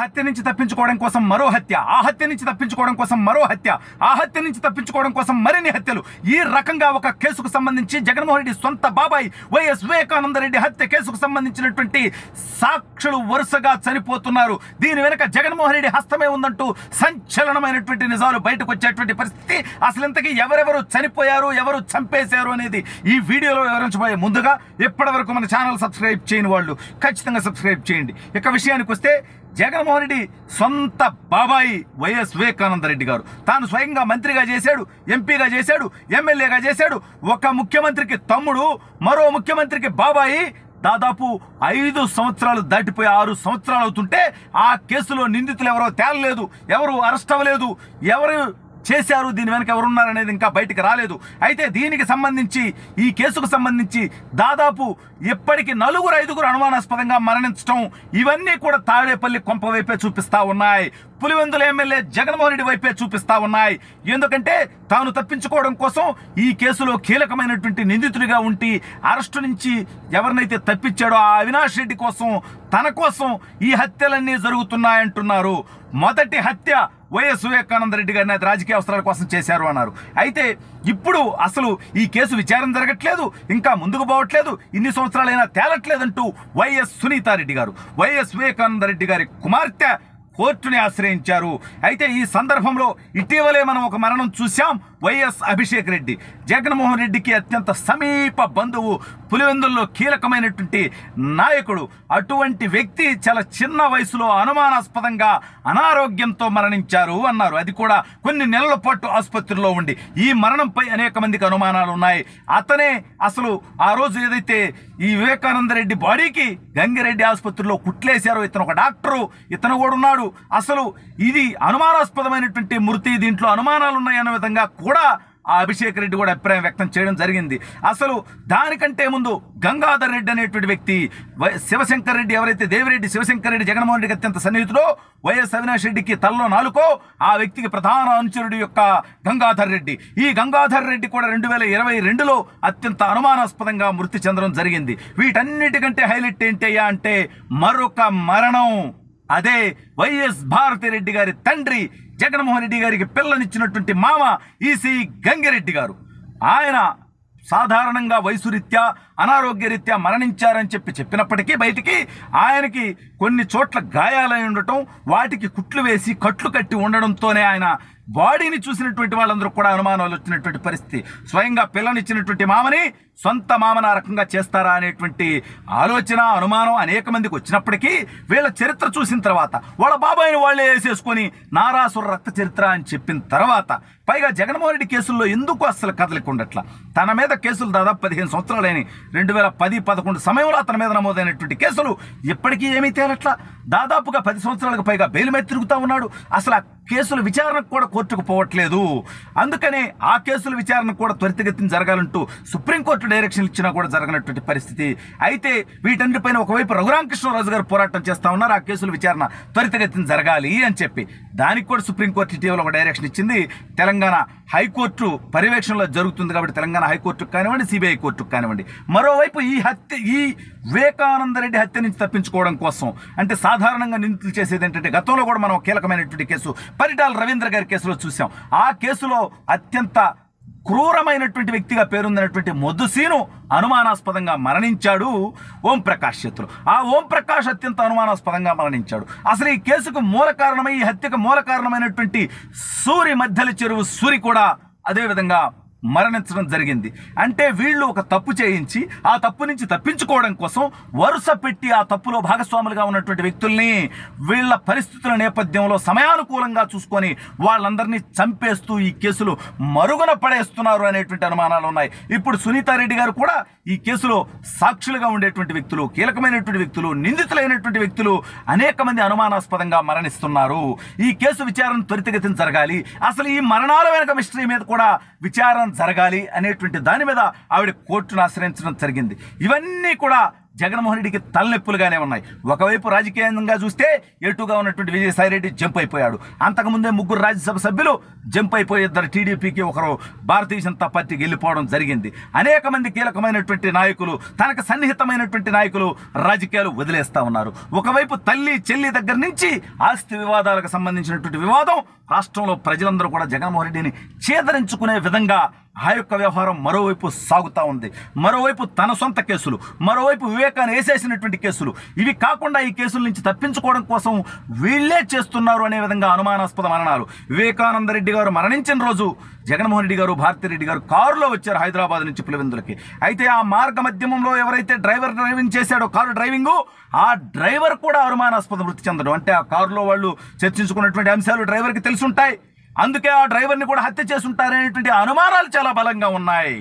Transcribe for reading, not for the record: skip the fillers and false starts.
హత్య నుంచి తప్పించుకోవడం కోసం మరో హత్య, ఆ హత్య నుంచి తప్పించుకోవడం కోసం మరో హత్య, ఆ హత్య నుంచి తప్పించుకోవడం కోసం మరిన్ని హత్యలు. ఈ రకంగా ఒక కేసుకు సంబంధించి జగన్మోహన్ రెడ్డి సొంత బాబాయ్ వైఎస్ వివేకానంద రెడ్డి హత్య కేసుకు సంబంధించినటువంటి సాక్షులు వరుసగా చనిపోతున్నారు. దీని వెనుక జగన్మోహన్ రెడ్డి హస్తమే ఉందంటూ సంచలనమైనటువంటి నిజాలు బయటకు వచ్చేటువంటి పరిస్థితి. అసలు ఇంతకీ ఎవరెవరు చనిపోయారు, ఎవరు చంపేశారు అనేది ఈ వీడియోలో వివరించబోయే ముందుగా ఇప్పటి వరకు మన ఛానల్ సబ్స్క్రైబ్ చేయని వాళ్ళు ఖచ్చితంగా సబ్స్క్రైబ్ చేయండి. ఇక విషయానికి వస్తే, జగన్మోహన్ రెడ్డి సొంత బాబాయి వైఎస్ వివేకానంద రెడ్డి గారు తాను స్వయంగా మంత్రిగా చేశాడు, ఎంపీగా చేశాడు, ఎమ్మెల్యేగా చేశాడు. ఒక ముఖ్యమంత్రికి తమ్ముడు, మరో ముఖ్యమంత్రికి బాబాయి. దాదాపు 5 సంవత్సరాలు దాటిపోయి 6 సంవత్సరాలు అవుతుంటే ఆ కేసులో నిందితులు ఎవరో తేలలేదు, ఎవరు అరెస్ట్ అవ్వలేదు, ఎవరు చేశారు, దీని వెనక ఎవరున్నారనేది ఇంకా బయటికి రాలేదు. అయితే దీనికి సంబంధించి, ఈ కేసుకు సంబంధించి దాదాపు ఇప్పటికి 4-5 అనుమానాస్పదంగా మరణించడం, ఇవన్నీ కూడా తాడేపల్లి కొంప వైపే చూపిస్తా ఉన్నాయి. పులివెందుల ఎమ్మెల్యే జగన్మోహన్ రెడ్డి వైపే చూపిస్తా ఉన్నాయి. ఎందుకంటే తాను తప్పించుకోవడం కోసం ఈ కేసులో కీలకమైనటువంటి నిందితుడిగా ఉండి అరెస్టు నుంచి ఎవరినైతే తప్పించాడో ఆ అవినాష్ రెడ్డి కోసం, తన కోసం ఈ హత్యలన్నీ జరుగుతున్నాయంటున్నారు. మొదటి హత్య వైఎస్ వివేకానంద రెడ్డి గారిని రాజకీయ అవసరాల కోసం చేశారు అన్నారు. అయితే ఇప్పుడు అసలు ఈ కేసు విచారణ జరగట్లేదు, ఇంకా ముందుకు పోవట్లేదు, ఇన్ని సంవత్సరాలైనా తేలట్లేదంటూ వైఎస్ సునీతారెడ్డి గారు, వైఎస్ వివేకానంద రెడ్డి గారి కుమార్తె కోర్టుని ఆశ్రయించారు. అయితే ఈ సందర్భంలో ఇటీవలే మనం ఒక మరణం చూశాం. వైఎస్ అభిషేక్ రెడ్డి జగన్మోహన్ రెడ్డికి అత్యంత సమీప బంధువు, పులివెందుల్లో కీలకమైనటువంటి నాయకుడు. అటువంటి వ్యక్తి చాలా చిన్న వయసులో అనుమానాస్పదంగా అనారోగ్యంతో మరణించారు అన్నారు. అది కూడా కొన్ని నెలల పాటు ఆసుపత్రిలో ఉండి. ఈ మరణంపై అనేక మందికి అనుమానాలు ఉన్నాయి. అతనే అసలు ఆ రోజు ఏదైతే ఈ వివేకానంద రెడ్డి బాడీకి గంగిరెడ్డి ఆసుపత్రిలో కుట్లేశారో, ఇతను ఒక డాక్టరు, ఇతను కూడా ఉన్నాడు. అసలు ఇది అనుమానాస్పదమైనటువంటి మృతి, దీంట్లో అనుమానాలు ఉన్నాయన్న విధంగా కూడా ఆ అభిషేక్ రెడ్డి కూడా అభిప్రాయం వ్యక్తం చేయడం జరిగింది. అసలు దానికంటే ముందు గంగాధర్ రెడ్డి అనేటువంటి వ్యక్తి, శివశంకర్ రెడ్డి ఎవరైతే దేవిరెడ్డి శివశంకర్ రెడ్డి జగన్మోహన్ రెడ్డికి అత్యంత సన్నిహితుడో, వైఎస్ అవినాష్ రెడ్డికి తలలో నాలుకో, ఆ వ్యక్తికి ప్రధాన అనుచరుడు యొక్క గంగాధర్ రెడ్డి. ఈ గంగాధర్ రెడ్డి కూడా 2022లో అత్యంత అనుమానాస్పదంగా మృతి చెందడం జరిగింది. వీటన్నిటికంటే హైలైట్ ఏంటయ్యా అంటే మరొక మరణం. అదే వైఎస్ భారతిరెడ్డి గారి తండ్రి, జగన్మోహన్ రెడ్డి గారికి పిల్లనిచ్చినటువంటి మామ ఈసీ గంగిరెడ్డి గారు. ఆయన సాధారణంగా వయసు రీత్యా, అనారోగ్య రీత్యా మరణించారని చెప్పినప్పటికీ బయటికి ఆయనకి కొన్ని చోట్ల గాయాలై ఉండటం, వాటికి కుట్లు వేసి కట్లు కట్టి ఉండడంతోనే ఆయన బాడీని చూసినటువంటి వాళ్ళందరూ కూడా అనుమానాలు వచ్చినటువంటి పరిస్థితి. స్వయంగా పిల్లనిచ్చినటువంటి మామని సొంత మామన రకంగా చేస్తారా అనేటువంటి ఆలోచన, అనుమానం అనేక మందికి వచ్చినప్పటికీ వీళ్ళ చరిత్ర చూసిన తర్వాత, వాళ్ళ బాబాయిని వాళ్ళే వేసేసుకొని నారాసుర రక్త చరిత్ర అని చెప్పిన తర్వాత, పైగా జగన్మోహన్ రెడ్డి కేసుల్లో ఎందుకు అస్సలు కదలికుండట్లా? తన మీద కేసులు దాదాపు 15 సంవత్సరాలైన 2010-11 సమయంలో అతని మీద నమోదైనటువంటి కేసులు ఇప్పటికీ ఏమీ తేలట్లా. దాదాపుగా 10 సంవత్సరాలకు పైగా బెయిల్ మీద తిరుగుతూ ఉన్నాడు. అసలు ఆ కేసుల విచారణకు కూడా కోర్టుకు పోవట్లేదు. అందుకనే ఆ కేసుల విచారణ కూడా త్వరితగతిన జరగాలంటూ సుప్రీంకోర్టు డైరెక్షన్లు ఇచ్చినా కూడా జరగనటువంటి పరిస్థితి. అయితే వీటన్నిటిపైన ఒకవైపు రఘురామకృష్ణరాజు గారు పోరాటం చేస్తూ ఉన్నారు, ఆ కేసుల విచారణ త్వరితగతిన జరగాలి అని చెప్పి. దానికి కూడా సుప్రీంకోర్టు ఇటీవల ఒక డైరెక్షన్ ఇచ్చింది. తెలంగాణ హైకోర్టు పర్యవేక్షణలో జరుగుతుంది కాబట్టి తెలంగాణ హైకోర్టుకు కానివ్వండి, సిబిఐ కోర్టుకు కానివ్వండి. మరోవైపు ఈ వివేకానంద రెడ్డి హత్య నుంచి తప్పించుకోవడం కోసం, అంటే సాధారణంగా నిందితులు చేసేది ఏంటంటే, గతంలో కూడా మనం కీలకమైనటువంటి కేసు పరిటాల రవీంద్ర గారి కేసులో చూసాం. ఆ కేసులో అత్యంత క్రూరమైనటువంటి వ్యక్తిగా పేరొందినటువంటి మొద్దుసీను అనుమానాస్పదంగా మరణించాడు ఓంప్రకాష్ చేతులు. ఆ ఓంప్రకాష్ అత్యంత అనుమానాస్పదంగా మరణించాడు. అసలు ఈ కేసుకు మూల కారణమై, ఈ హత్యకు మూల కారణమైనటువంటి సూరి మధ్యల చెరువు సూరి కూడా అదేవిధంగా మరణించడం జరిగింది. అంటే వీళ్ళు ఒక తప్పు చేయించి ఆ తప్పు నుంచి తప్పించుకోవడం కోసం వరుస పెట్టి ఆ తప్పులో భాగస్వాములుగా ఉన్నటువంటి వ్యక్తుల్ని వీళ్ళ పరిస్థితుల నేపథ్యంలో సమయానుకూలంగా చూసుకొని వాళ్ళందరినీ చంపేస్తూ ఈ కేసులు మరుగున పడేస్తున్నారు అనేటువంటి అనుమానాలు ఉన్నాయి. ఇప్పుడు సునీతారెడ్డి గారు కూడా ఈ కేసులో సాక్షులుగా ఉండేటువంటి వ్యక్తులు, కీలకమైనటువంటి వ్యక్తులు, నిందితులైనటువంటి వ్యక్తులు అనేక మంది అనుమానాస్పదంగా మరణిస్తున్నారు. ఈ కేసు విచారణ త్వరితగతిన జరగాలి. అసలు ఈ మరణాల వెనక మిస్టరీ మీద కూడా విచారణ జరగాలి అనేటువంటి దాని మీద ఆవిడ కోర్టును ఆశ్రయించడం జరిగింది. ఇవన్నీ కూడా జగన్మోహన్ రెడ్డికి తలనొప్పులుగానే ఉన్నాయి. ఒకవైపు రాజకీయంగా చూస్తే ఎటుగా ఉన్నటువంటి విజయసాయిరెడ్డి జంప్ అయిపోయాడు. అంతకుముందే 3 రాజ్యసభ సభ్యులు జంప్ అయిపోయి 2 టీడీపీకి, 1 భారతీయ జనతా పార్టీకి వెళ్ళిపోవడం జరిగింది. అనేక మంది కీలకమైనటువంటి నాయకులు, తనకు సన్నిహితమైనటువంటి నాయకులు రాజకీయాలు వదిలేస్తా ఉన్నారు. ఒకవైపు తల్లి చెల్లి దగ్గర నుంచి ఆస్తి వివాదాలకు సంబంధించినటువంటి వివాదం రాష్ట్రంలో ప్రజలందరూ కూడా జగన్మోహన్ రెడ్డిని చేదరించుకునే విధంగా ఆ యొక్క వ్యవహారం మరోవైపు సాగుతూ ఉంది. మరోవైపు తన సొంత కేసులు, మరోవైపు వివేకాన్ని వేసేసినటువంటి కేసులు, ఇవి కాకుండా ఈ కేసుల నుంచి తప్పించుకోవడం కోసం వీళ్ళే చేస్తున్నారు అనే విధంగా అనుమానాస్పద మరణాలు. వివేకానంద రెడ్డి గారు మరణించిన రోజు జగన్మోహన్ రెడ్డి గారు, భారతిరెడ్డి గారు కారులో వచ్చారు హైదరాబాద్ నుంచి పులివెందులకి. అయితే ఆ మార్గ మధ్యమంలో ఎవరైతే డ్రైవింగ్ చేశాడో, కారు డ్రైవింగు, ఆ డ్రైవర్ కూడా అనుమానాస్పద మృతి చెందడం. అంటే ఆ కారులో వాళ్ళు చర్చించుకున్నటువంటి అంశాలు డ్రైవర్కి తెలుసుంటాయి. అందుకే ఆ డ్రైవర్ని కూడా హత్య చేసి ఉంటారనేటువంటి అనుమానాలు చాలా బలంగా ఉన్నాయి.